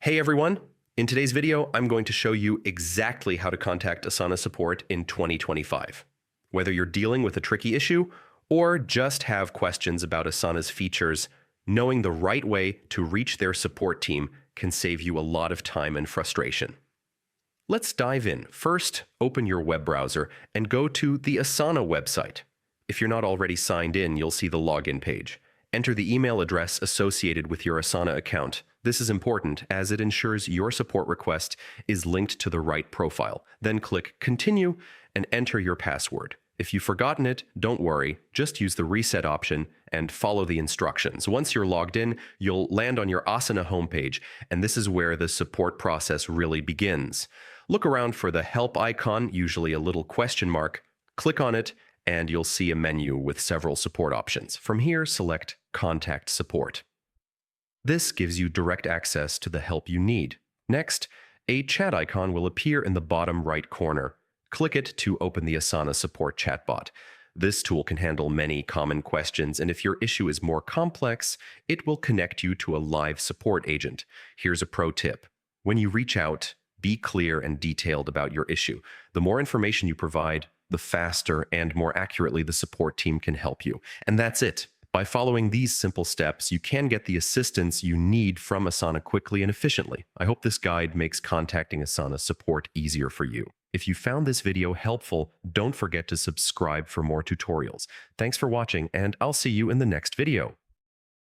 Hey everyone! In today's video, I'm going to show you exactly how to contact Asana support in 2025. Whether you're dealing with a tricky issue or just have questions about Asana's features, knowing the right way to reach their support team can save you a lot of time and frustration. Let's dive in. First, open your web browser and go to the Asana website. If you're not already signed in, you'll see the login page. Enter the email address associated with your Asana account. This is important as it ensures your support request is linked to the right profile. Then click Continue and enter your password. If you've forgotten it, don't worry. Just use the reset option and follow the instructions. Once you're logged in, you'll land on your Asana homepage, and this is where the support process really begins. Look around for the help icon, usually a little question mark. Click on it, and you'll see a menu with several support options. From here, select Contact Support. This gives you direct access to the help you need. Next, a chat icon will appear in the bottom right corner. Click it to open the Asana Support chatbot. This tool can handle many common questions, and if your issue is more complex, it will connect you to a live support agent. Here's a pro tip. When you reach out, be clear and detailed about your issue. The more information you provide, the faster and more accurately the support team can help you. And that's it. By following these simple steps, you can get the assistance you need from Asana quickly and efficiently. I hope this guide makes contacting Asana support easier for you. If you found this video helpful, don't forget to subscribe for more tutorials. Thanks for watching, and I'll see you in the next video.